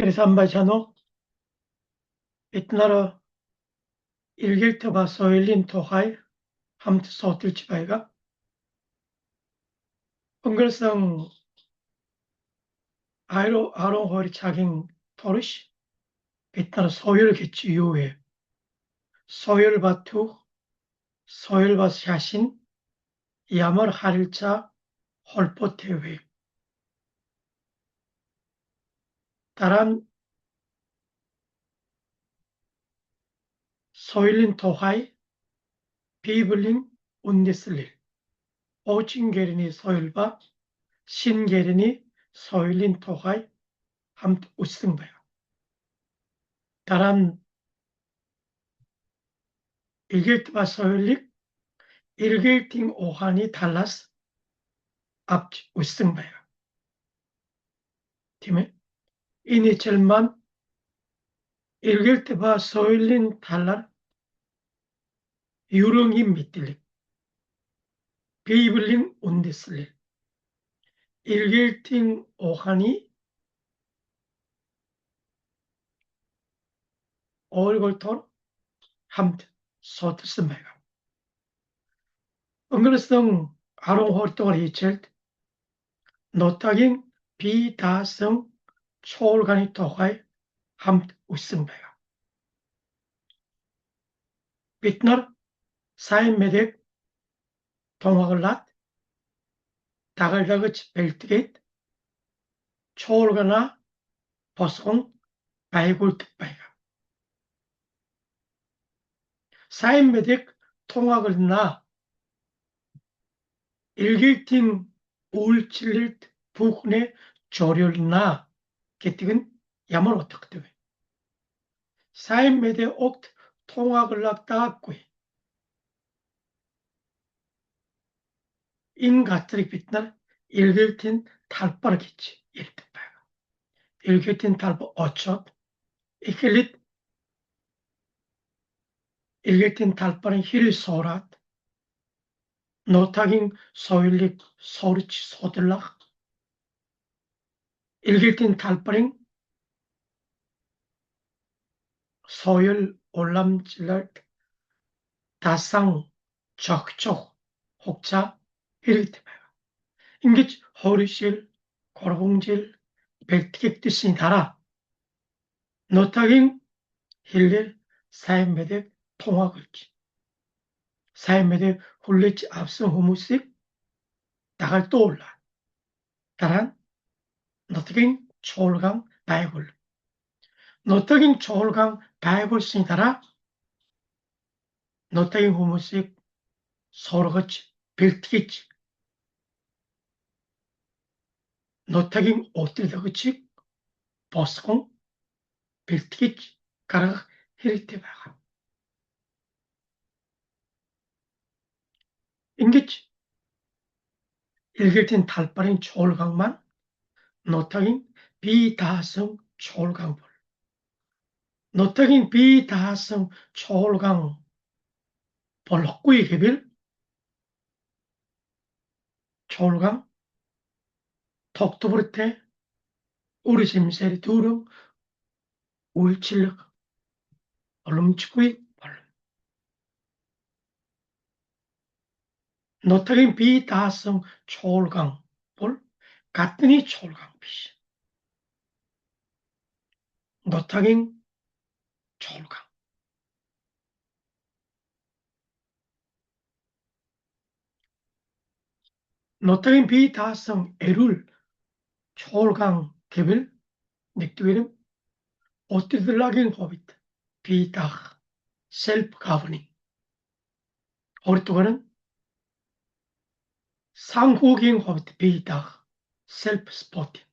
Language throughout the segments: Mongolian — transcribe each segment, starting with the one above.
Sambajanok Itnara 일길트바 소일린 토하이 함트 소틸치바이가 은글성 아롱호리 차긴 토르시 빛나라 소율겠지 이후에 소율바투 소율바 샤신 야멀 하릴자 홀포테웨 다란 소일린 토하이 비블링 운디슬릴 오칭게리니 소율바 신게리니 소일린 토하이 함트 우승바야 다란 일길트바 소율릭 일길팅 오한이 달라스 앞 우승바야 팀에 이니첼만 일길트바 소일린 달라 유릉이 밑들릭 비블링 운디슬릴 일길팅 오한이 얼굴토 함트 소트스메가 은그르성 아롱호르토가 리첼트 노타긴 비다성 초올간이 토가이 함트 우승메가 빛날 사인메덱 동화글랏 다글다그치 벨트게이트 초올가나 버스공 바이골특바이가 사인메덱 통학을나 일길팅 울칠릴 부근의 조렬나 게티근 야말 어떻게 되왜 사인메덱 옥트 통학을락 따악구이 인가트릭 빛날 일길팅 탈바르겠지 일특바이가 일길팅 탈바 어첩 이킬릿 일길팅 탈바른 힐 소랏 노타긴 소일릭 소리치 소들락 일길팅 탈바린 소율 올람질랄 다상 적적 혹자 힐리트바가 인기치 호리실 고르봉질 벨트객 뜻이 달아 노타긴 힐릴 사인메덱 통화글지 사인메덱 훌리치 앞선 후무식 나갈 떠올라 다란 노타긴 초올강 바이블 노타긴 초올강 바이블신이 달아 노타긴 후무식 서로같이 벨트겠지 노타긴 오뜨다그치 버스공 벨트겠지 가라 힐리트바가 인기치 일길팅 달바린 초올강만 노타긴 비다성 초올강볼 노타긴 비다성 초올강 볼록구이 개빌 초올강 톡토브르테 우리 심세리 두릉 울칠력 얼음치구이 벌름 노타긴 비다성 초올강 볼 같으니 초올강 비시 노타긴 초올강 노타긴 비다성 에룰 초올강 개빌 닉두이름 오뜨들라긴 호비트 비다 셀프 가버닝 오르토가는 상호긴 호비트 비다 셀프 스포팅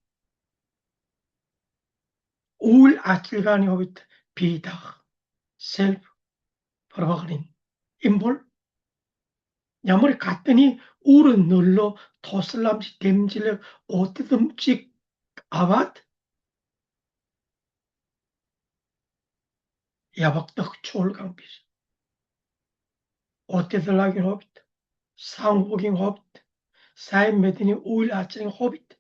울 아찔간이 호비트 비다 셀프 프로그린 인볼 야머리 갔더니 울은 눌러 토슬람시 댐질레 오뜨듬찍 아바트 야박덕 초올강비스 오뜨들라긴 호비트 상호긴 호비트 사인메드니 울 아찔린 호비트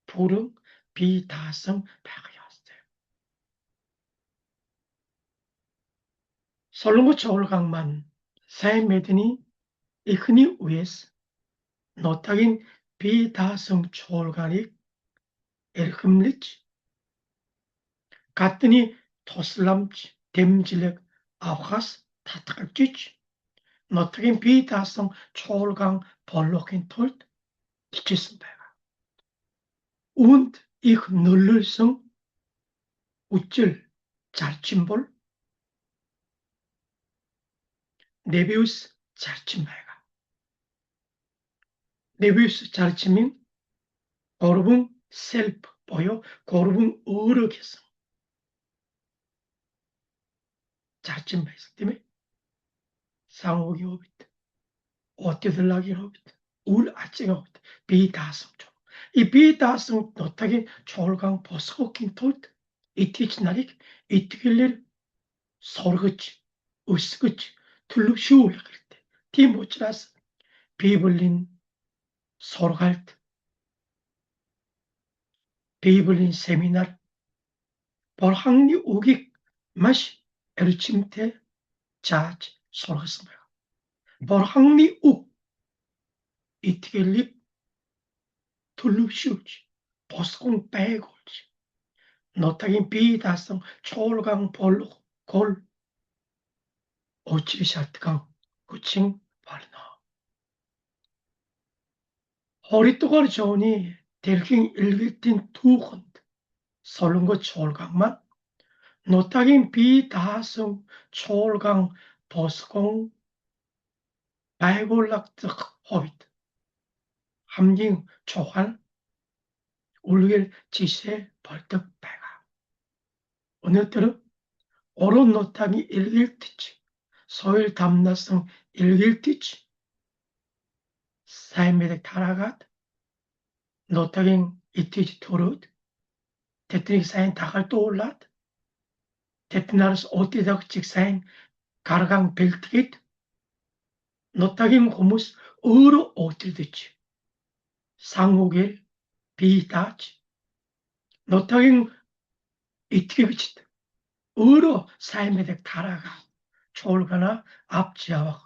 부릉 비다성 백이었어요. сол롱고 저울강만 сайн мэдний эхний үеэс нутагийн бие даасан чуулганыг эрхэмлэж гадны тусламж дэмжлэг авахаас татгалзаж нутагийн бие даасан чуулган болохын тулд хичээсэн байна. Үүнд их нөлөөлсөн үчил зарчим бол 네비우스 зарчим байна. 네비우스 зарчим은 고르분 셀프 보여 고르분 өөрө гэсэн зарчим байсан тийм ээ. 상호гийн хувьд, уутгэллагийн хувьд, үл ачийн хувьд бие даасан ч. 이 бие даасан нутагийн чуулган босгохын тулд итгэж нарыг итгэлээр сургаж, өсгөж, төлөвшүүлэх хэрэгтэй. Тийм учраас Библийн сургаалт, Библийн семинар Бурханы үгийг маш эрчимтэй зааж сургасан байна. Бурханы үг итгэлийг төлөвшүүлж, босгон байгуулж, нутагийн бие даасан чуулган болох гол учрыг шалтгаан хүчин болно. 20-р зууны дэлхийн илгээдийн түүхэнд солонгот чуулган만 нутагийн бие даасан чуулган босгон байгуулагдах хувьд хамгийн чухал үлгэр жишээ болдог байна. өнөөдөр орон нутгийн илгээгдэж, соёл 담насан илгээгдэж, сайн мэдээ тараагаад нутгийн итгэж төрөөд тэднийг сайн тахалдуулаад тэднээс өдөртөгчийг сайн гарган бэлтгээд нутгийн хүмүүс өөрөө өдөртөж 상호гээр бие дааж нутгийн итгэгчд өөрөө сайн мэдээг тараагаа чуулганаа авч явах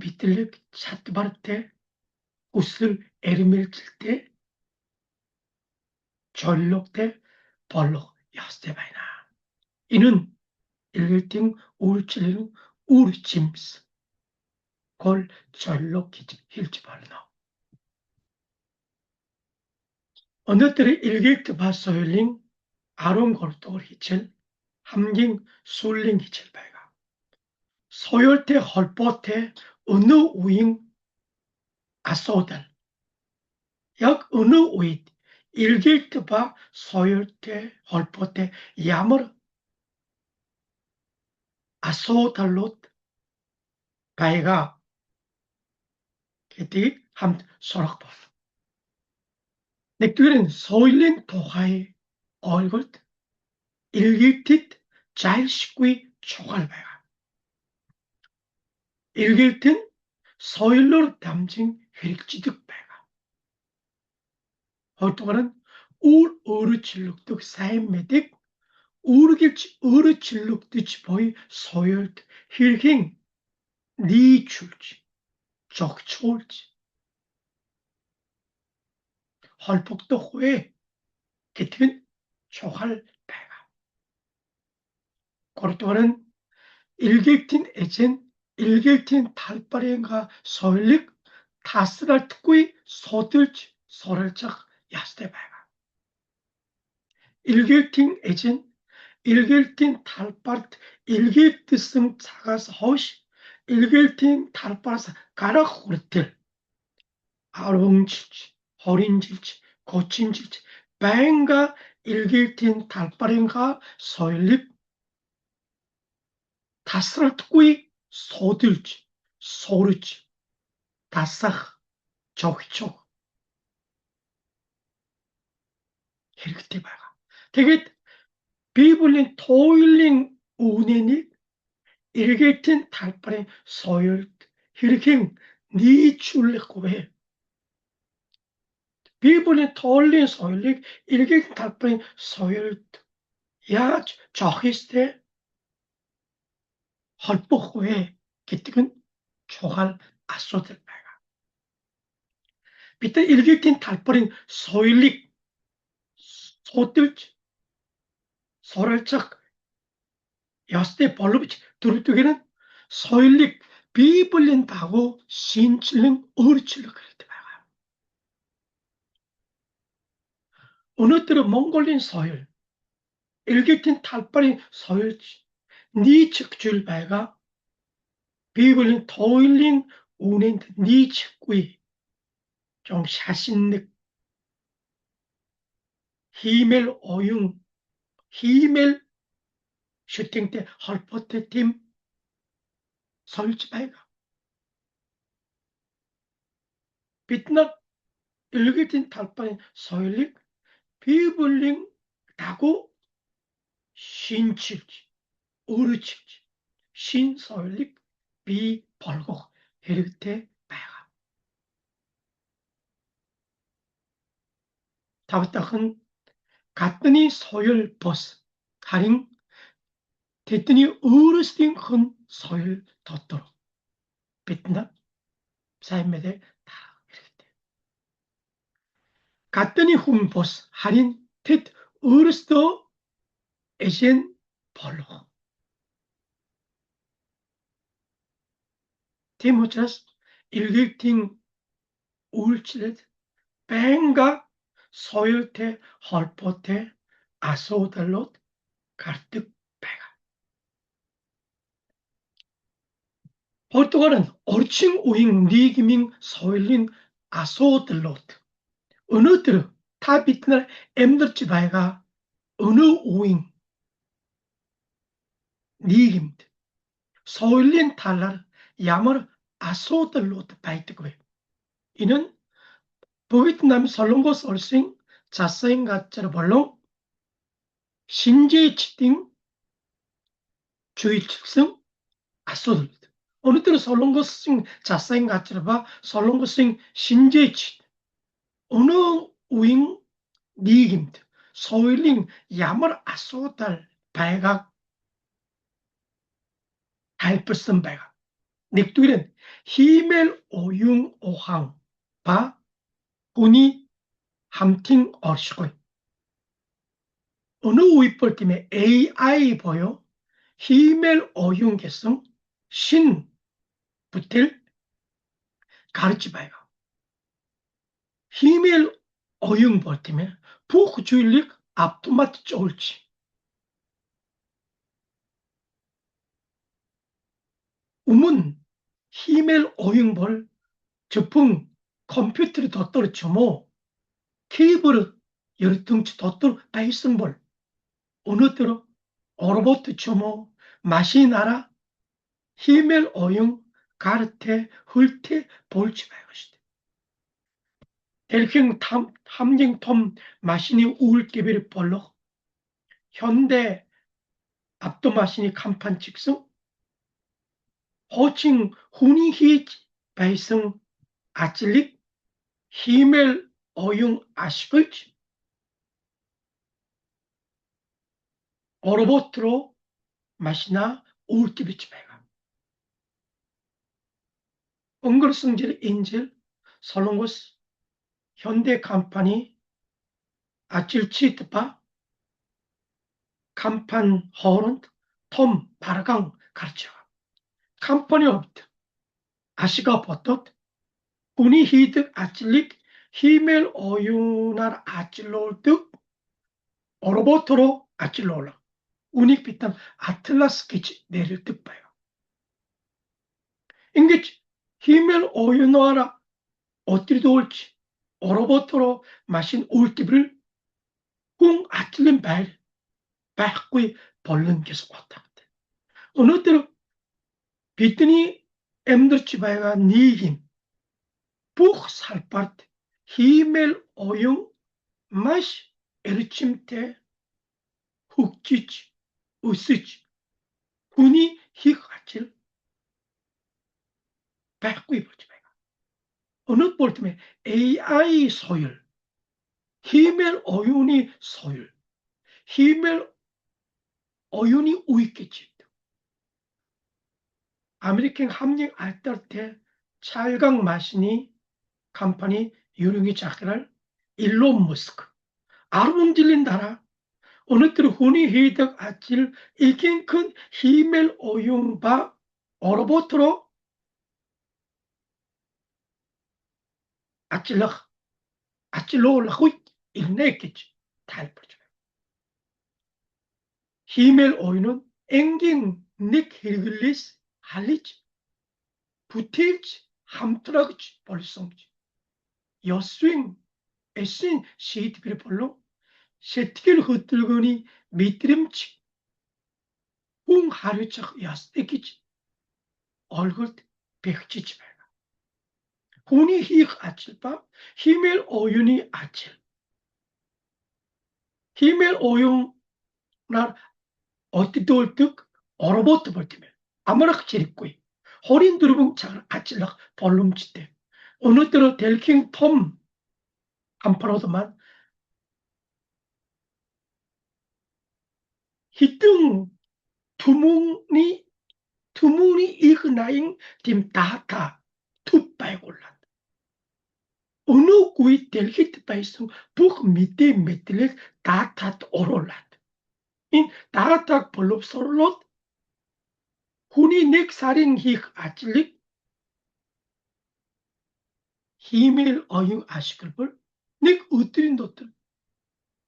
мэдлэг чадвартай хүсэл эрмэлзэлтэй 전력대 болох ёстой байна. Энэ нь илгээдийн үйлчлэлийн үр жимс гол 전력 гэж хэлж болно. өнөөдөр илгээгд ба соёлын 13-р хичээл хамгийн сүүлийн хичээл байна. соёлтой холбоотой өнөө үеийн асуудал. яг өнөө үед илгээгд ба соёлтой холбоотой ямар асуудлууд байгаа гэдгийг хамт сурах болно. нэгдүгээр нь соёлын тухай ойлголт илгээгдэд зайлшгүй чухал байна. илгээгд нь соёлоор дамжин хэрэгждэг байна. хоёрдугаар нь үр өөрчлөгдөх сайн мэдээг үргэлж өөрчлөгдөж буй соёлд хэрхэн нийцүүлж, зохицуулж холбогдох вэ гэдэг нь чухал байна. гуравдугаар нь илгээгдийн эзэн илгээгдийн талбарынхаа соёлыг тасралтгүй судалж суралцах ёстой байна. илгээгдийн эзэн илгээгдийн талбарт илгээгдсэн цагаас хойш илгээгдийн талбараас гарах хүртэл 10 жилч, 20 жилч, 30 жилч байнга илгээгдийн талбарынхаа соёлыг тасралтгүй судалж, сурж, дасах, зохицох хэрэгтэй байна. тэгээд Библийн туйлын үнэнийг илгээгдийн талбарын соёлд хэрхэн нийцүүлэх вэ? Библийн туйлын соёлыг илгээгдийн талбарын соёлд яаж зохих ёстой? холбох 후에 гэдэг нь чухал асуудал байгаа. Бид илгээлийн талбарын соёлыг судалж суралцах ёстой боловч дөрөвдүгээр нь соёлыг Библийн дагуу шинжилэн өөрчлөх хэрэгтэй байгаа. Өнөөдөр Монголын соёл илгээлийн талбарын соёлж нийцэгжүүл байгаа. Библийн туйлын үнэнд нийцэхгүй 좀 자신의 힘을 오용, 힘을 슈팅 때 헐포트 팀 설치바이가 빛나 일기진 탈바인 소일릭 비블링 다고 신칠지 우르칠지 신소일릭 비벌고 헤르테 바이가 다부터는 같더니 소열 보스 하링 됐더니 어르신 큰 소열 덧도록 빛나 삶에 다 이렇게 갔더니 훔보스 하린 텟 어르스도 에젠 벌로 티모차스 일기팅 울치렛 뱅가 소열테 헐포테 아소달롯 갈득 배가 포르투갈은 얼칭 우잉 니기밍 소일린 아소달롯 өнөөдөр та бид нар амьдарч байгаа өнөө үеийн нийгэмд соёлын талаар ямар асуудлууд байдаг вэ? Энэ нь бүгд нам Солонгос улсын засгийн газар болон 신재치팅 주의책성 асуудал. Өнөөдөр Солонгосын засгийн газар ба Солонгосын 신재치 өнөө үеийн нийгэмд соёлын ямар асуудал байгааг тайлбарсан байгаа. Нэгдүгээр нь хиймэл оюун ухаан ба хүний хамтын оршихуй. Өнөө үед бол тийм ээ AI буюу хиймэл оюун гэсэн шин бүтээл гарч байгаа. Хиймэл оюун бол тийм ээ бүх зүйлийг автоматжуулж өмнө хиймэл оюун бол зөвхөн компьютер дотор ч юм уу keyboard ертөнц дотор байсан бол өнөөдөр робот ч юм уу машинаараа хиймэл оюун карте хөлтэй болж байгаа шүү дээ. дэлхийн хамгийн том машины үйлдвэр болох 현대 автомашины компани ч гэсэн хуучин хүний хийж байсан ажлыг хиймэл оюун ашиглаж робот으로 машина үйлдвэрж байгаа. өнгөрсөн жил Солонгос 현대 컴퍼니 아질치트 ба 간판 хооронд том баргаан гарч байгаа. Компани хувьд ашигаа бодоод хүний хийдэг ажлыг хиймэл оюунаар ажиллуулдаг робот으로 ажиллуулна. Үнийг бид Atlas гэж нэрлэдэг байна. Ингэж хиймэл оюунаар өдрөдүүлж робот으로 машин үйлдвэр을 хүн ажлын байр байхгүй болно гэсэн утгатай. өнөөдөр бидний амьдарч байгаа нийгэм бүх салбарт хиймэл оюун маш эрчимтэй хөгжиж өсөж хүний хийх ажил байхгүй болж байгаа. Өнөөдөр бол тийм AI соёл, хиймэл оюуны соёл, хиймэл оюуны үе гэж 아메리칸 함령 알떨 찰강 마시니 컴퍼니 유령이 작가를 일론 머스크 아름질린 나라 어느 때로 훈이 히덕 아칠 이긴 큰 힘을 오용바 어로보트로 아찔로라고 일내겠지 달버죠. 힘을 오유는 앵긴 닉 히글리스 할리지 부틸지 함트라그지 벌성지 여스윙 에신 시티비를 벌로 셰티길 흩들거니 미트림치 웅 하루짝 야스테기지 얼굴 백지지 말가 훈이 히 아칠바 힘을 오윤이 아칠 힘을 오용 날 어띠돌득 얼어버트 벌티면 아무락 지립구이 허린 두르붕 작을 아찔락 벌룸치대 어느 때로 델킹 톰 한파로도만 히등 투뭉이 이그나잉 딤 다타 투빠이 골란 어느 구이 델히트 바이성 북 밑에 메틀렉 다타 오롤란 인 다타 벌롭 소롤롯 훈이 넥 살인 히 아찔릭 힘을 어유 아시글벌 넥 으뜨린 도들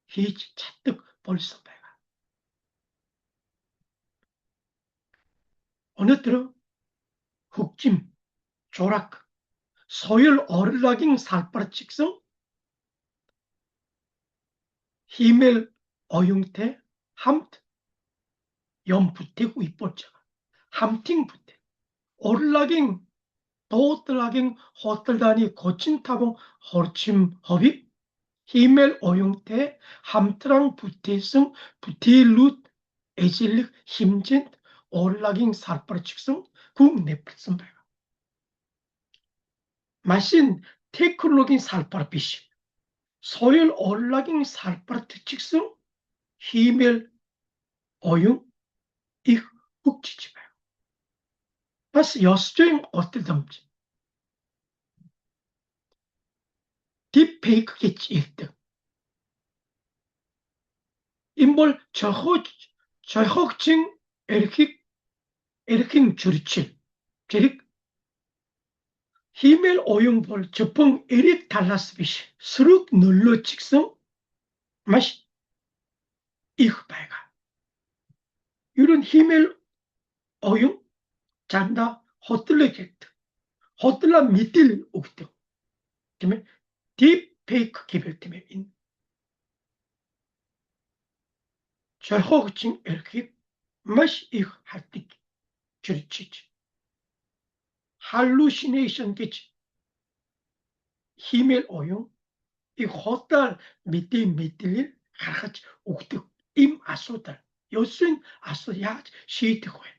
히치 차뜩 벌써 봐가 어느 때로 흑짐 조락 서열 어르락잉 살파라 직성 힘을 어용태 함트 염부태구 이뽀자가 함팅 부태 어르락잉 도들락잉 호들다니 고친 타봉 허침 허비 힘을 어용태 함트랑 부태성 부태룻 에질릭 힘진 어르락잉 살파라 직성 국내플슨 봐가 마신 테크놀로기 살파라 비시 소열 얼락인 살파라 특징성 힘을 어용 이 흑지지 봐요. 바스 여수조임 어떨던지 딥페이크겠지 1등 인볼 저흑증 에르킹 주리칠 제릭 힘을 어용볼 저펑 에릭 달라스비시 스룩 눌러 직성 마시 이흑바이가 이런 힘을 어용 잔다 호틀레겠다 호틀라 미틸 오기도 때문에 딥페이크 개별 때문에 저허칭 이렇게 마시 이 할때 줄이치지 할루시네이션 게지 힘을 어용 이 호텔 미틸 하같이 오기도 임 아소달 요슨 아소야 시티고에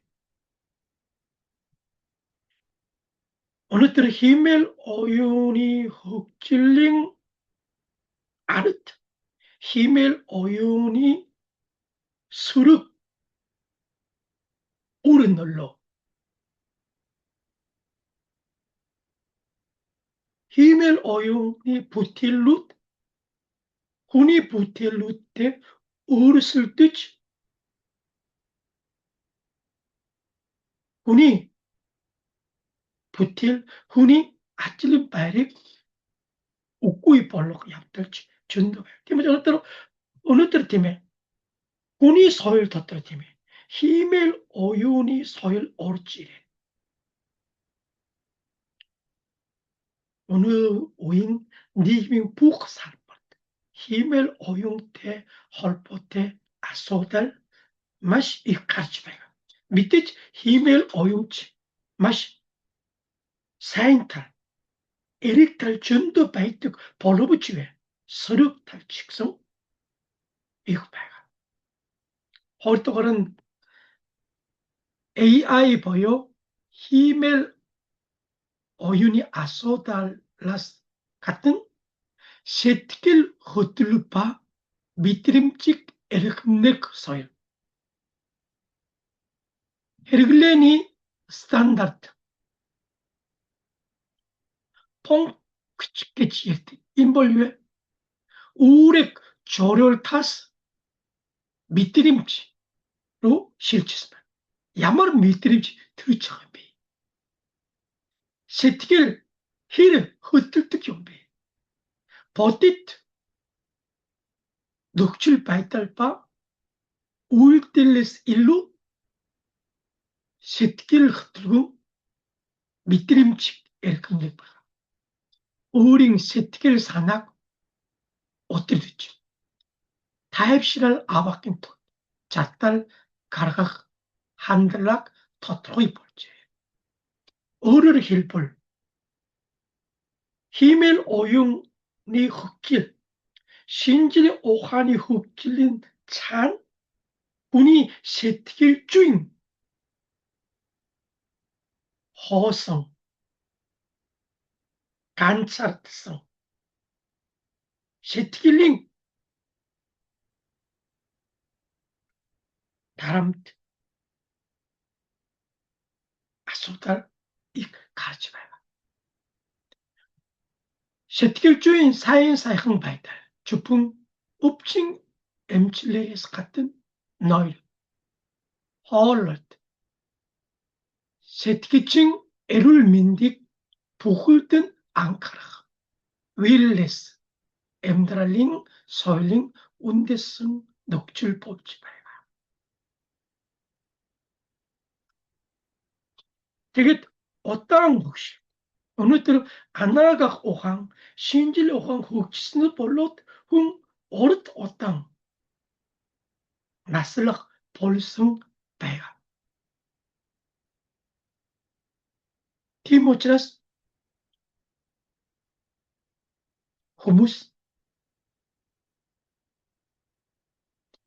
어느 때는 힘을 어용이 흑질링 아르트 힘을 어용이 수륵 오른 널로 힘을 어용이 부틸룻 훈이 부틸룻에 어르슬 뜨지 훈이 부틸 훈이 아찔린 바릭 웃고이 벌록 약들지 준도가요. 때문에 어느 때로 때문에 훈이 소일 덧들어 때문에 힘을 어용이 소일 오르지래 어느 오인 니 힘이 북 살것 힘을 어용태 헐포태 아소달 마시 이 가르치배가 밑에 힘을 어용치 마시 사인탈 에릭탈 전도 바이득 볼로부치웨 서력탈 직성 이거 배가 헐떡은 AI 보여 힘을 어윤이 아소달라스 같은 셋길 허들루파 미트림직 에르금넥 소일 헤르글레니 стандарт гэж ярьдаг. Энэ бол юу вэ? Үүрэг зориултаас мэдрэмж рүү шилжсэн байна. Ямар мэдрэмж төрж байгаа юм бэ? Сэтгэл хэр хөдөлдөг юм бэ? Бодит нөхцөл байдал ба үйлдэлээс илүү сэтгэл хөдлөн мэдрэмж эрхэмлэх байна. Өөрийн сэтгэл санааг удирдах, тайвшрал авахын тулд жадал гаргах хандлага тодорхой болжээ. Өөрөөр хэлбэл хиймэл оюуны хөгжил, шинжлэх ухааны хөгжлийн цаана хүний сэтгэл зүйн хоосон, ганцаардсан сэтгэлийн дарамт асуудал их гарч байна. Сэтгэл зүйн сайхан байдал зөвхөн өвчин эмчлээс гадна ноёр, хоолой, сэтгэгчийн эрүүл мэндийг бүхэлд нь анхаарах, wellness амьдралын соёлын үндэстэн нөхцөл болж байна. Тэгэд удаан хөгжил. Өнөөдөр анагаах ухаан, шинжлэх ухаан хөгжсөн болоод хүн урт удаан наслах болсон байна. Тийм учраас хүмүүс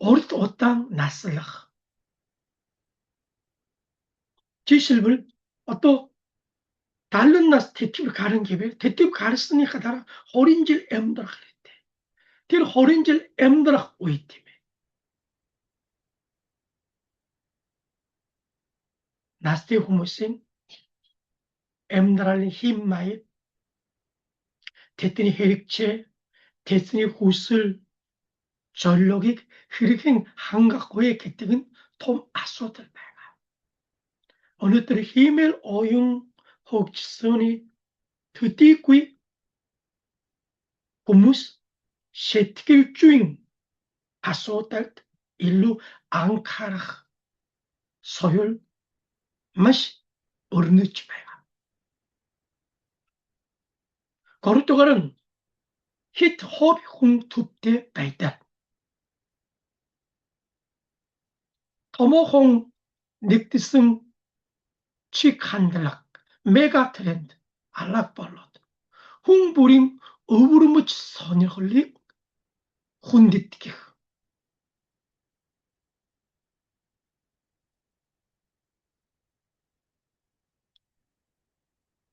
урт удаан наслах. Жишээлбэл одоо 70 нас тэтгэв гарна гэвэл тэтгэв гарсныхаа дараа 20 жил амьдрах хэрэгтэй. Тэр 20 жил амьдрах үед тийм ээ. Насны хүмүүсийн амьдралын хэм маяг, тэдний хэрэгцээ, тэдний хүсэл, зорилгыг хэрхэн хангах вэ гэдэг нь том асуудал байна. Өнөөдөр хиймэл оюун хөгжсөний төдийгүй хүмүүс сэтгэл зүйн асуудалд илүү анхаарах соёл маш өрнөж байна. Гуравдугаар нь хэд хобби хүн төвтэй байдаг. Томоохон нэгдсэн чиг хандлага, мега тренд алга болоод хүн бүрийн өвөрмөж сонирхлыг хүндэтгэх.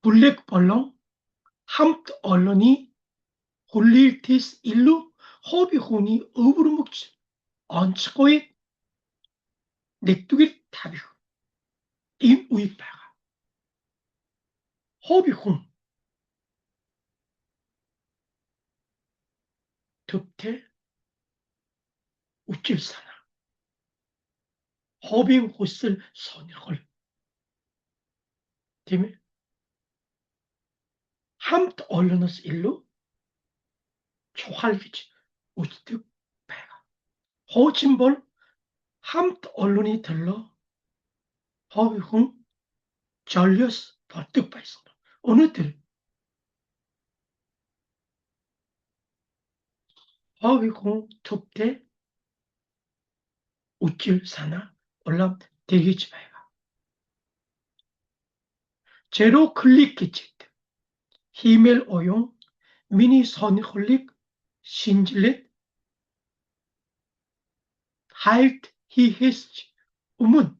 Бүлэг болон хамт олонны хүлээлтээс илүү хобби хүний өвөрмөж онцгой нэгдүгээр тавих ийм үе байгаа. Хобби хүн төвтэй үчил санаа. Хоббийн хүсэл сонирхол. Тийм ээ. Хамт олонноос илүү чухал гэж үздэг байгаа. Хуучин бол хамт олонны төлөө хобби хүн жолиос болдог байсан. Өнөөдөр хобби хүн төвтэй үчил санаа улам дэгэж байгаа. Zero click гэж хэлдэг. Хиймэл оюун миний сонирхлыг шинжилээд хайлт хийхээс өмнө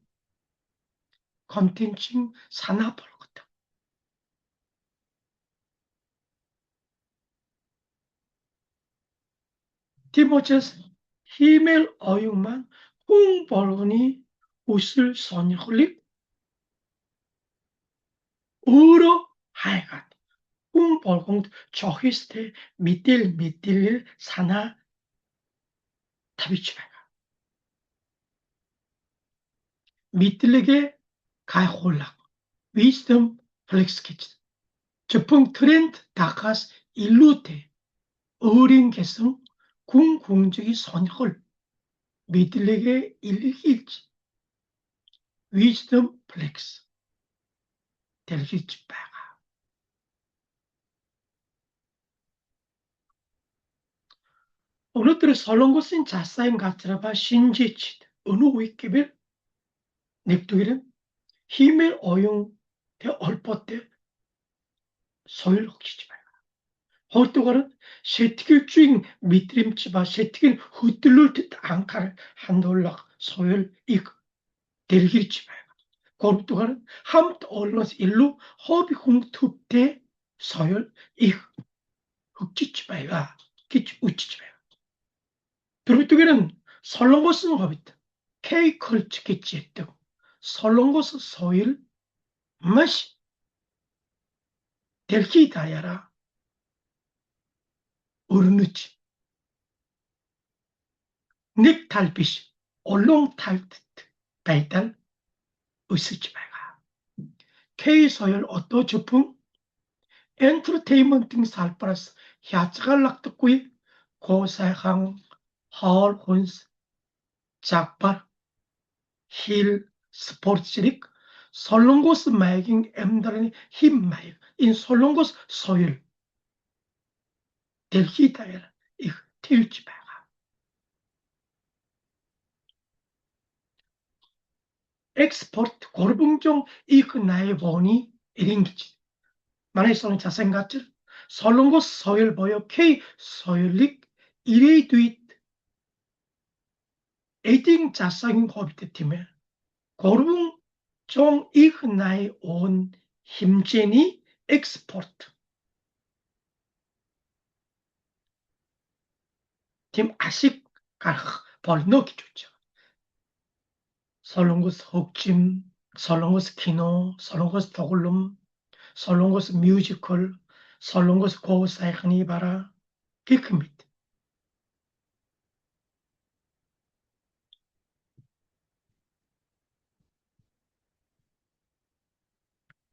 контентын санаа болгодог. Тийм учраас хиймэл оюун маань хүн болгоны хүсэл сонирхлыг өөрөө хайгаад хүн болгонд чохистэй мэдээлэл санаа тавьж байгаа. Мэдлэгээ гайхуулах wisdom flex гэж зөвхөн тренд дагахаас илүүтэй өөрийн гэсэн хүн хүнжигийн сонирхол мэдлэгээ илэрхийлж wisdom flex дэлгэж байгаа. Өнөөдөр Солонгосын засгийн газар ба шинжээчид өнөө үе гэвэл нэгдүгээр нь хиймэл оюунтэй холбоотой соёл өгч байгаа. Хоёрдугаар нь сэтгэлзүйн мэдрэмж ба сэтгэл хөдлөлтөд анхаарал хандуулах соёл их дэлгэрж байгаа. Гуравдугаар нь хамт олноос илүү хобби хүндэтгэвтэй соёл их хөгжиж байгаа гэж үзэж байна. Дөрөвдүгээр нь Солонгосын хувьд K-culture гэж яддаг Солонгос соёл маш дэлхийд даяараа өрнөж нэг тал биш олон талд байдал өсөж байгаа. K соёл одоо зөвхөн entertainment-ийн салбараас хязгаарлагдахгүй гоо сайхан хоол хүнс загвар хил спорт зэрэг Солонгос маягийн амьдралын хэм маяг энэ Солонгос соёл дэлхийд даяар их тэлж байгаа. Экспорт гурванжон их найвооны ирэн гэж манай соёлын засгийн газар Солонгос соёл буюу K соёлыг ирээдүйд эдийн засгийн хувьд тийм ээ 300 их найвоон хэмжээний экспорт тийм ашиг гарах болно гэж үзэж байгаа. Солонгос хөгжим, Солонгос кино, Солонгос тоглоом, Солонгос мюзикл, Солонгос гоо сайхны бараа гэх мэт.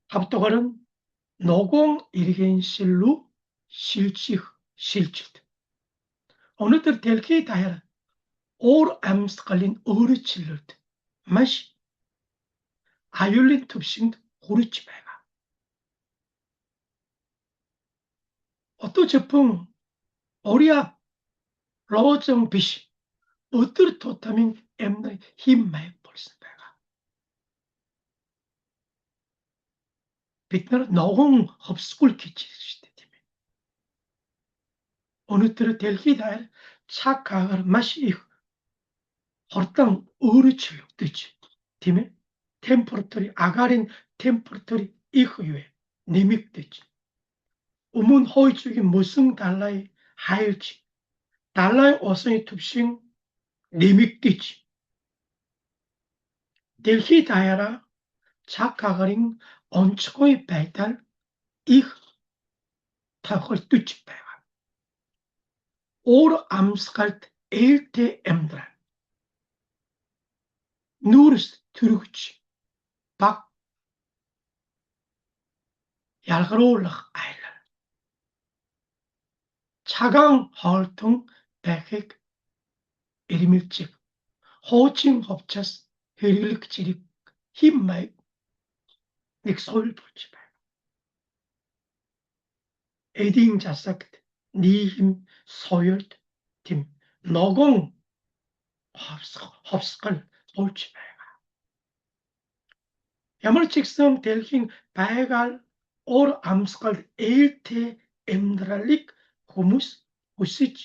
Тавдугаар нь ногоон иргэншил рүү шилжих шилжилт. Өнөөдөр дэлхийд даяар уур амьсгалын өөрчлөлт маш аюулын түвшинд хүрэж байгаа. Одоо зөвхөн уриа лоозон биш өдөр тутамын амьдрал хэм маяг болсон байгаа. Бид нар ногоон ховсгол гэж хэлж шүү дээ тийм ээ. Өнөөдөр дэлхийд даяар цаг агаар маш их хордон өөрчлөгдөж тийм ээ. Температур агаарын температур их нэмэгдэж өмнө хойцгийн мөсөн далай хайлж далай осны түвшин нэмэгдэж дэлхийд даяараа цаг агаарын онцгой байдал их тохиолдож байгаа. Уур амьсгалд ээлтэй амьдрал нүүрс төрөгч баг ялгаруулах айлал цагаан хоолтон байхыг эрмэлзэг хуучин хувцас хэрэглэх зэрэг хэм маяг нэг соёл болж байна. Эдийн засагт нийгэм соёлд тийм ногоон ховсгол болж байгаа. Ямар ч гэсэн дэлхийн байгаль уур амьсгал ээлтэй амьдралыг хүмүүс хүсэж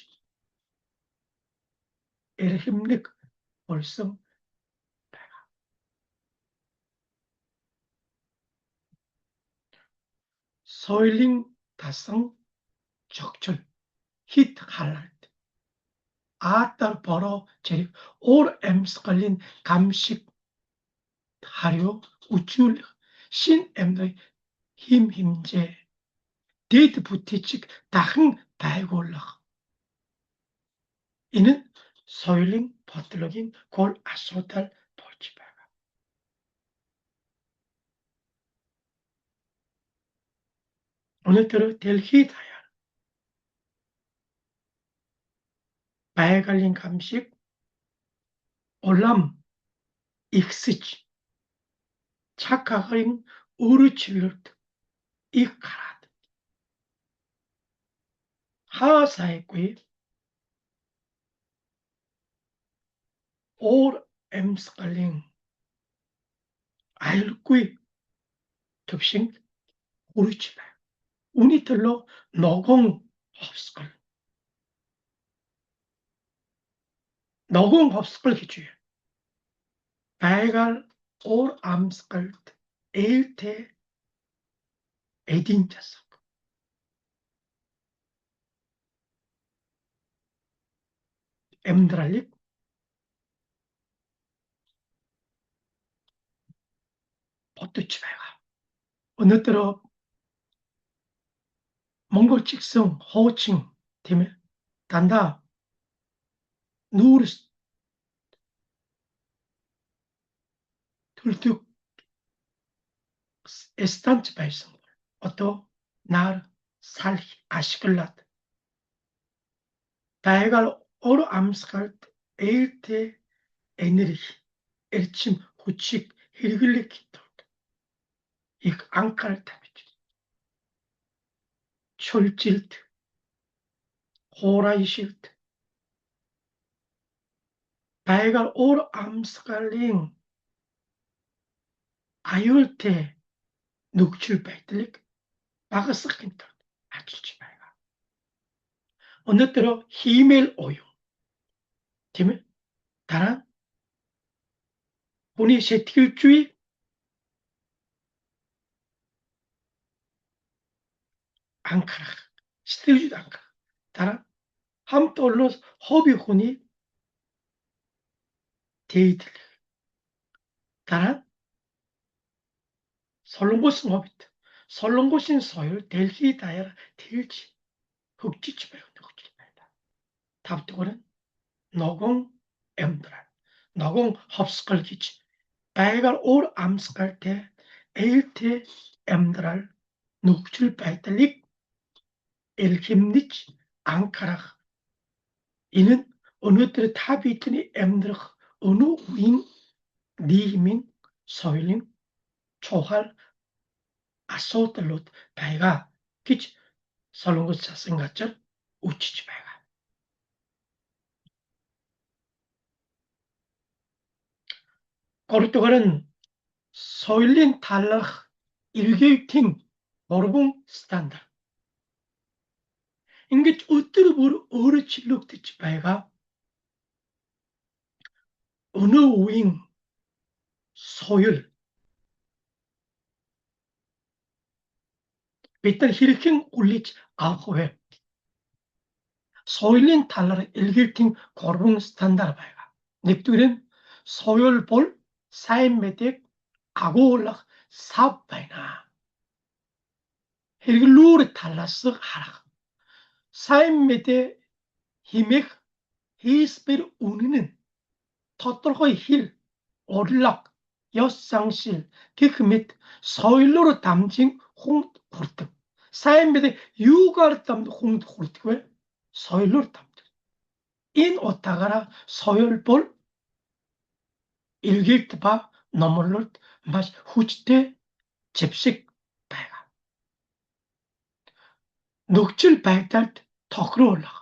эрхэмлэх болсон байгаа. Соёлын тасан зохицол хит халaalт аадар бороо зэрэг уур амьсгалын гамшиг хариу үзүүлэх шин амьдрал 힘 힘제 дэд бүтэцэг дахин байгуулах. Энэ соёлын бодлогын гол асуудал болж байгаа. Өнөөдөр дэлхийд даяар байгалийн 감식 улам ихсэж цаг агаарын өөрчлөлт их гараад хаа сайгүй уур амьсгалын аюулгүй төвшинг хүрэж байна. Үүний төлөө ногоон ховсгол гэж байна. Байгаль уур амьсгалд ээлтэй эдийн засаг. Амьдралыг бодож байгаа. Өнөөдөр Монгол ч гэсэн хуучин тийм ээ дандаа нүүрс төлдөг станц байсан. Одоо нар салхи ашиглаад байгаль уур амьсгалд ээлтэй энерги, эрчим хүчийг хэрэглэх тулд их анхаарал тавьж чөлжилт, хуурайшилт, байгаль уур амьсгалын аюултай нөхцөл байдлыг багасгахын тулд ажиллаж байгаа. Өнөөдөр хиймэл оюун тийм ээ дараа хүний сэтгэлзүй анхаарах, сэтгэлзүйд анхаарах. Дараа хамт олноос хобби хүний дээдлэх. Дараа солонгосын хоббит. Солонгосын соёл дэлхийд даяар тэлж хөгжиж байх нөхцөл байна. Тавдугаар нь ногоон амьдрал. Ногоон ховсгол гэж байгаль уур амьсгалтай ээлтэй амьдрал нөхцөл байдлыг элхэмнэж анхаарах. Энэ нь өнөөдөр та бидний амьдрах өнөө үеийн нийгмийн соёлын чухал асуудлууд байгаа гэж Солонгос засгийн газар үчиж байгаа. Гуравдугаар нь соёлын талаарх эргээвтийн урган стандарт. Ингэж өдөр бүр өөрчлөгдөж байгаа өнөө үеийн соёл бид нар хэрхэн хүлээж авах вэ? Соёлын талаар эргээвтийн урган стандарт байгаа. Нэгдүгээр нь соёл бол сайн мэдээг агуулгах сав байна. Хэрэглүүр талаас харах. Сайн мэдээ химэх хийсбэр үнэн нь тодорхой хэл, урлаг, ёс заншил гэх мэт соёлоор дамжин хүнд хүрдэг. Сайн мэдээ юугаар дамжин хүнд хүрдэг вэ? Соёлоор дамжин. Энэ утгаараа соёл бол эргээд ба номлолд маш хүчтэй зэвсэг байгаа. Нөхцөл байдалд тохируулах.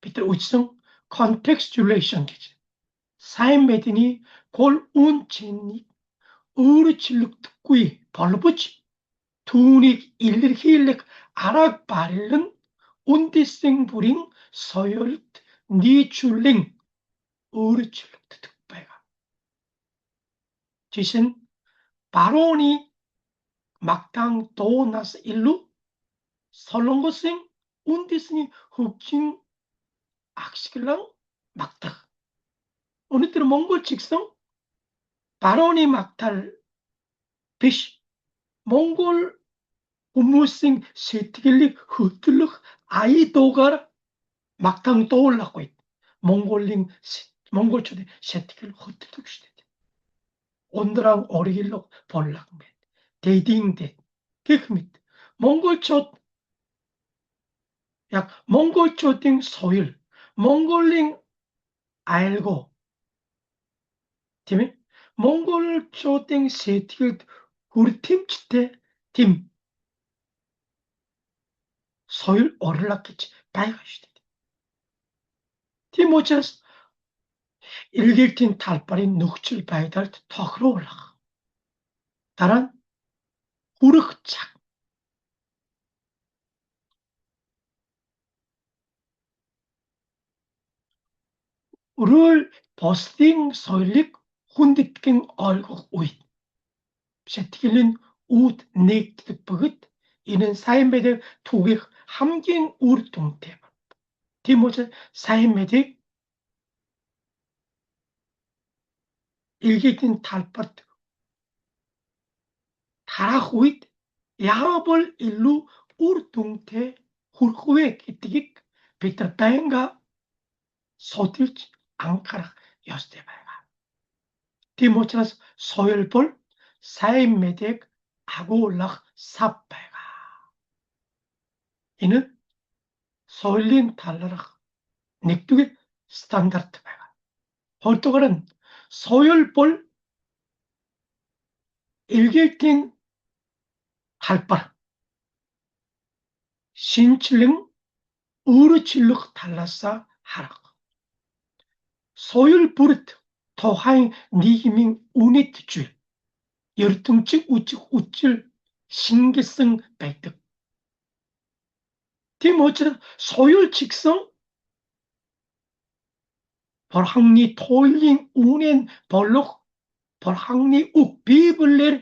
Бид нар үздэн contextualization гэж. Сайн мэдний гол үн цэнийг өөрчлөгдөхгүй боловч түүнийг илэрхийлэх арга барил нь үндэстэн бүрийн соёлд нийцүүлэн өөрчлөгддөг байгаа. Жишээ нь барууны магтаан дуунаас илүү Солонгосын үндэсний хөгжин ашиглан магтах. Өнөөдөр Монгол ч гэсэн барууны магтаал биш Монгол хүмүүсийн сэтгэлийг хөтлөх 아이도гаар магтангуулахгүй. монголчууд의 сэтгэл хөтлөдөг шүү дээ. Ундран оргилог боллог мэд. 대딩대. гэх мэт. монголчуудын соёл, монголын 알고, тийм ээ? монголчуудын сэтгэлд хүртэмжтэй тийм соёл орлог гэж байгаа шүү дээ. Тийм учраас 일객팀 талбарын нөхцөл байдалд тохируулах. Дараа нь хүрэх цаг. Өөрөөр бусдын соёлыг хүндэтгэн ойлгох үед сэтгэлийн үүд нэгддэг бөгөөд энэ нь сайн мэдээг түгэх хамгийн үр дүнтэй. Тийм учраас сайн мэдээг 일객팀 талбарт тараах үед яавал илүү үр дүнтэй хүрэх вэ гэдгийг бид нар байнга судалж анхаарах ёстой байгаа. Тийм учраас соёл бол сайн мэдээг агуулгах сав байгаа. Энэ соёлын талаарх нэгдүгээр стандарт байгаа. хоёрдугаар нь соёл бол 일객팀 талбар шинчлэн өөрчлөх талаас харах. соёл бүрд тухайн нийгмийн үнэт зүйл, ертөнцийг үжих үчил шингэсэн байдаг. Тийм учраас соёл ч гэсэн Бурханы туйлын үнэн болох Бурханы үг Библиэр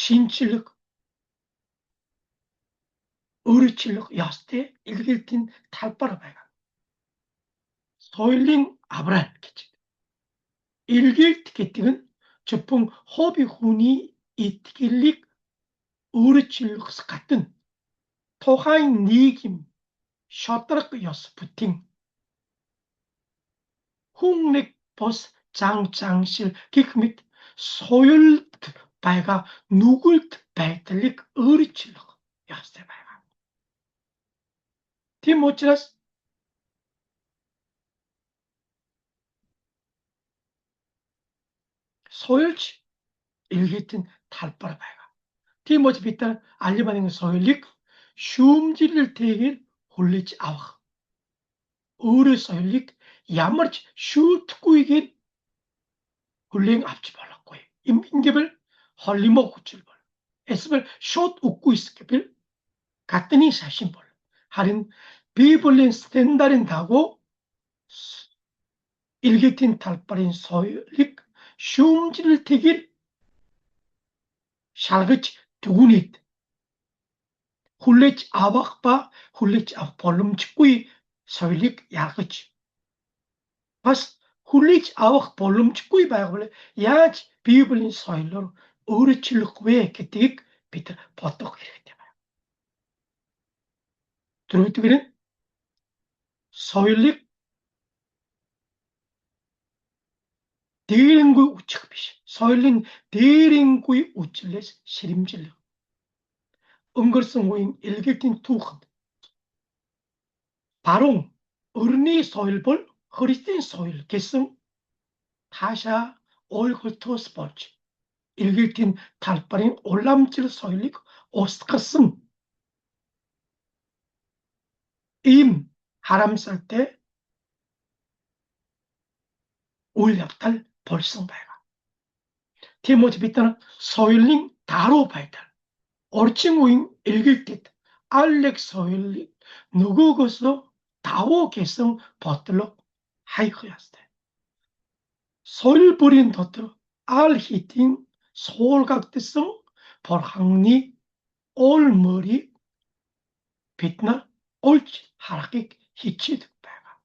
шинчлэх, өөрчлөх ёстой 일객팀 талбар байгаа. соёлын аврал гэж. 일객т гэдэг нь зөвхөн хобби хүний итгэлийг өөрчлөхс гадна тухайн нийгэм шодрог ёс бүтэн хүн нэг бос 장실 гэх мэт соёлд байгаа нүгэлт байдлыг өөрчлөх ёстой байгаа. Тийм учраас соёлч 일객팀 талбар байгаа. Тийм учраас бид нар албаны соёлыг шүүмжлэлтэйгээр хүлээж авах. өөрийн соёлыг ямар ч шүүдэхгүйгээр хүлээн авч болохгүй. Ингэвэл холимог хүчил бол. Эсвэл шууд үгүй гэвэл гадны шашин бол. Харин Библийн стандартын дагуу 일객팀 талбарын соёлыг шүүмжлэлтэйгээр шалгаж дүгнээд хүлээж авах ба хүлээж авах боломжгүй соёлыг ялгаж бас хүлээж авах боломжгүй байгавал яаж Библийн соёлоор өөрчлөх вэ гэдгийг бид бодох хэрэгтэй байна. Дөрөвдүгээр нь соёлыг дээрэнгүй үчих биш. соёлын дээрэнгүй үчлээс ширэмжлэх. өнгөрсөн үеийн 일객팀 түүхэнд баруун өрний соёл бол христийн соёл гэсэн таашаа ойлголтоос болж 일객팀 талбарын уламжлал соёлыг устгасан ийм харамсалтай үйл явдал болсон байгаа. Тийм учраас бид нар соёлын даруй байдал, орчин үеийн 일객тэд алleg соёлыг нөгөөгөөс давуу гэсэн бодлого хаях ёстой. соёл бүрийн дотор аль хэдийн суулгагдсан Бурханы уул мөрийг бид нар олж харахыг хичээдэг байгаа.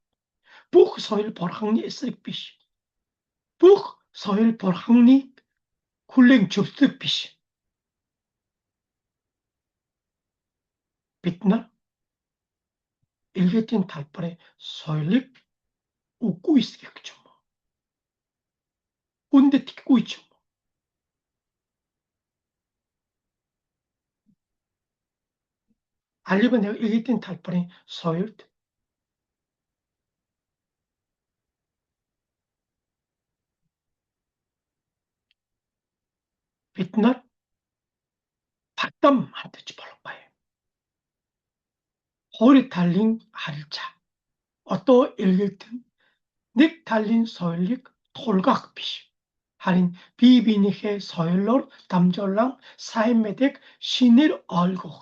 бүх соёл Бурханы эсрэг биш. бүх соёл Бурханыг хүлээн зөвшөөрдөг биш. бид нар 일개된 달발의 соёлыг үгүй эсгэх гэж юм уу? Үндэт итгэхгүй ч юм уу? 알리바 내가 일개된 달발의 соёлд бид нар бардам хандаж болох бай. Хоёр талын харилцаа. Одоо 일개된 нэг талын соёлыг тулгах биш. харин бие биенийхээ соёлоор дамжуулан сайн мэдээг шинээр ойлгох,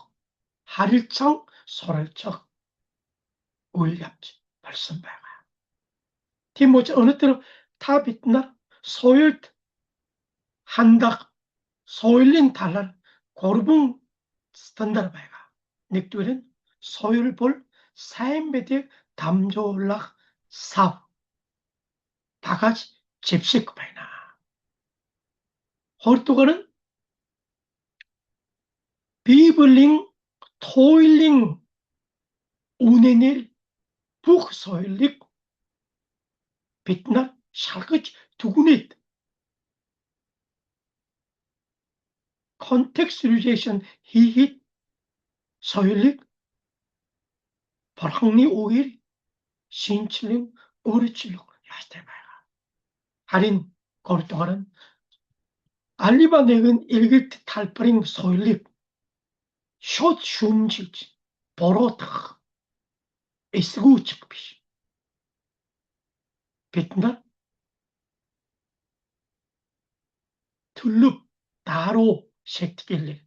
харилцан суралцах үйл явц болсон байгаа. Тийм учраас өнөөдөр та бид нар соёлд хандах соёлын талаар гурван стандарт байгаа. Нэгдүгээр нь соёл бол сайн мэдээг дамжуулах сав, багаж жившиг байна. хоёрдугаар нь Bibлийн туйлын үнэнээр бүх соёлыг бид нар шалгаж түгнээд contextualization хийхэд соёлыг Бурханы үгээр шинчлэн өөрчлөх ёстой байгаа. харин гуравдугаар нь алива нэгэн 일개된 талбарын соёлыг шууд шүмжилж буруутгах эсгүүцэх биш. бид нар төлөв даруй шийтгэлээр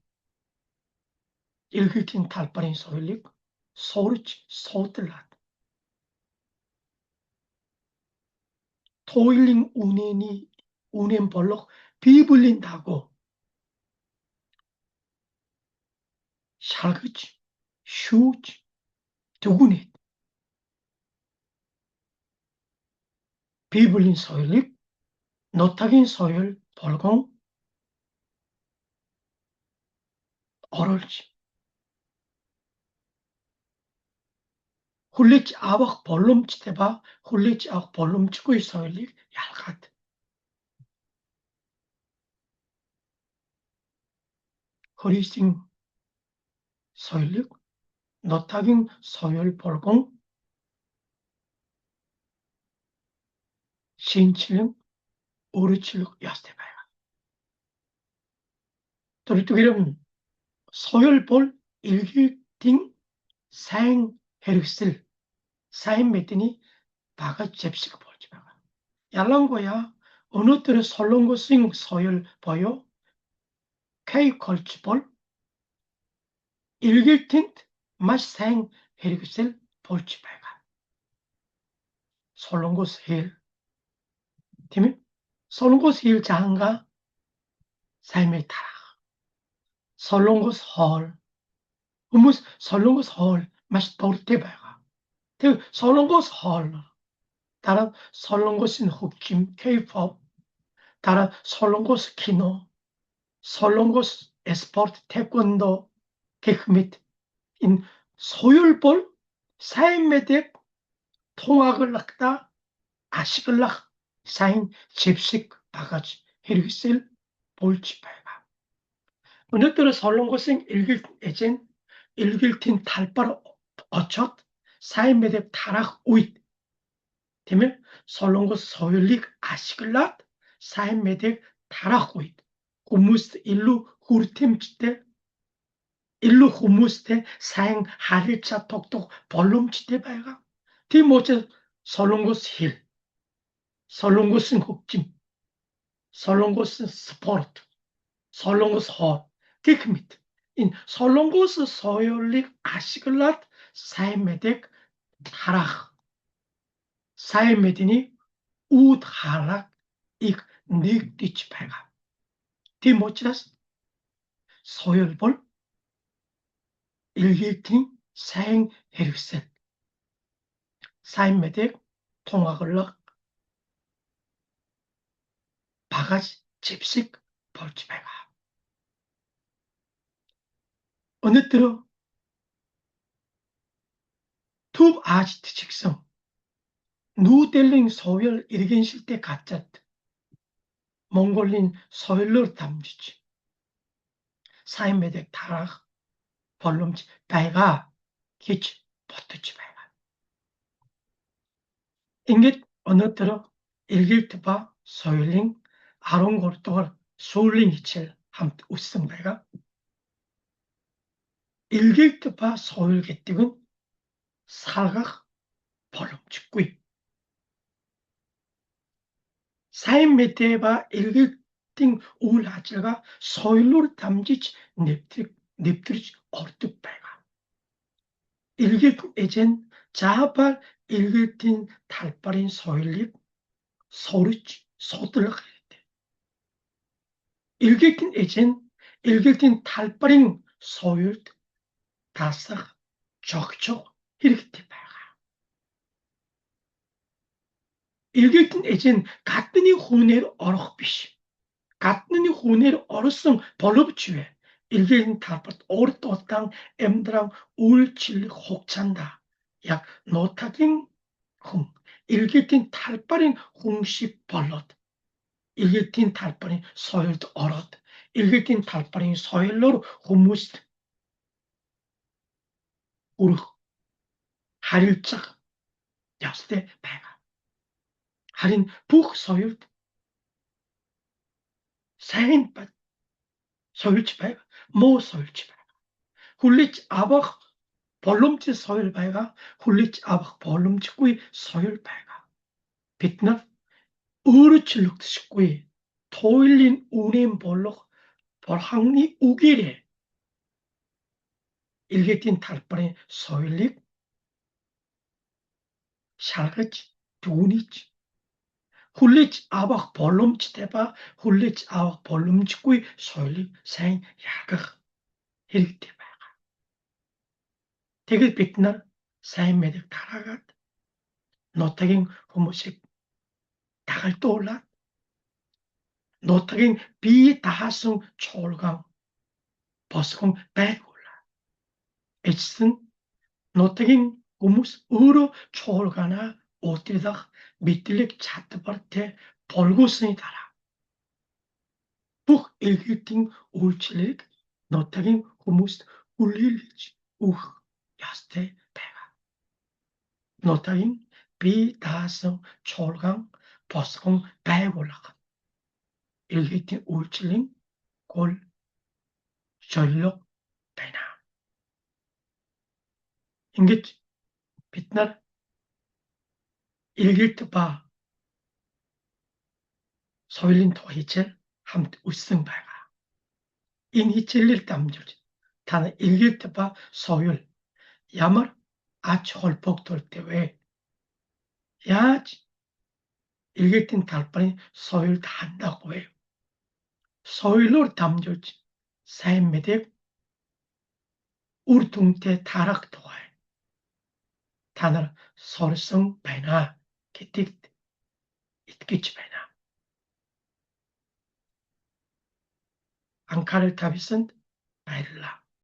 일개된 талбарын соёлыг сурж судлаад туйлын үнэн болох Bibлийн дагуу шалгаж шүүж түгнээд Bibлийн соёлыг нутагийн соёл болгон оруулж хүлээж авах боломжтой ба хүлээж авах боломжгүй соёлыг ялгаад Христийн соёлыг нутагийн соёл болгон шинчлэн өөрчлөх ёстой байгаа. Дөрөвдүгээр нь соёл бол 일개된 сайн хэрэгсэл, сайн мэдний багаж жившиг болж байгаа. ялангуяа өнөөдөр солонгосын соёл буюу K-culture бол 일개된д маш сайн хэрэгсэл болж байгаа. солонгос хэл тийм ээ? солонгос хэл заанга сайн тарах. солонгос хоол хүмүүс солонгос хоол маш дуртай байгаа. тэг солонгос хоол дараа солонгосын хөгжим K-pop дараа солонгос кино солонгос спорт 태권도 гэх мэт энэ соёл бол сайн мэдээг тунгаглахдаа ашиглах сайн жившиг багаж хэрэгсэл болж байгаа. өнөөдөр солонгосын 일개된 талбар очоод сайн мэдээг тарах үед тийм ээ солонгос соёлыг ашиглаад сайн мэдээг тарах үед хүмүүст илүү хүртээмжтэй илүү хүмүүстэй сайн харилцаа тогтоох боломжтой байгаа. тийм учраас солонгос хэл, солонгосын хөгжим, солонгосын спорт, солонгос хоол гэх мэт энэ солонгос соёлыг ашиглаад сайн мэдээг тарах, сайн мэдний үүд хараа их нэгдэж байгаа. тийм учраас соёл бол 일개된 сайн хэрэгсэл, сайн мэдээг тунгаглах багаж жившиг болж байгаа. өнөөдөр Төв Азид ч гэсэн нүүдэллийн соёл иргэншилтэй газарт Монголын соёлоор дамжиж сайн мэдээг тараах боломж байгаа гэж бодож байгаа. Ингээд өнөөдөр эргэлт ба соёлын 13 дугаар сүүлийн хичээл хамт үссэн байгаа. Эргэлт ба соёл гэдэг нь салгах боломжгүй. Сайн мэдээ ба эргэлтийн үйл ажиллагаа соёлоор дамжиж нэвтэрж ордог байгаа. Эргэлт эзэн заавал эргэлтийн талбарын соёлыг сурч судлах хэрэгтэй. Эргэлтийн эзэн эргэлтийн талбарын соёлд дасах зохицох хэрэгтэй байна. Эргэлтийн эзэн гадны хүнээр орох биш. Гадны хүнээр орсон боловч эргэлтийн талбарт урт удаан амьдран үйлчлэх хугацаанд яг нутагийн хүн эргэлтийн талбарын хүн шиг болоод эргэлтийн талбарын соёлд ороод эргэлтийн талбарын соёлоор хүмүүст хүрэх харилцах ёстой байна. Харин бүх соёлд сайн соёлж байгаа, муу соёлж байгаа. Хүлээж авах боломжтой соёл байгаа, хүлээж авах боломжгүй соёл байгаа. Бид нар өөрчлөгдөшгүй туйлын үнэн болох Бурханы үгээр эргэлтийн талбарын соёлыг шалгаж түүнийж хүлээж авах боломжтой ба хүлээж авах боломжгүй соёлыг сайн ялгах хэрэгтэй байна. Тэгэд бид нар сайн мэдээг тараагаад нутагийн хүмүүсийг дагалдуулаад нутагийн бие даасан чуулган босгон байгуулаа. Эцэст нь нутагийн хүмүүс өөрөө чуулганаа удирдах мэдлэг чадвартай болгосны дараа бүх эргэлтийн үйлчлэлийг нутагийн хүмүүст хүлээлгэж өгөх ёстой байна. Нутагийн бие даасан чуулган босгон байгуулах эргэлтийн үйлчлэлийн гол зорилго байна. Ингэж бид нар эргэлт ба соёлын тухай хичээл хамт үссэн байгаа. Энэ хичээлээр дамжуулж та эргэлт ба соёл ямар ач холбогдолтой вэ? Яаж эргэлтийн талбарын соёлд хандах вэ? Соёлоор дамжуулж сайн мэдээг үр дүнтэй тарах тухай та нар сурсан байна гэдэгт итгэж байна. Анхаарал тавьсанд баярлалаа.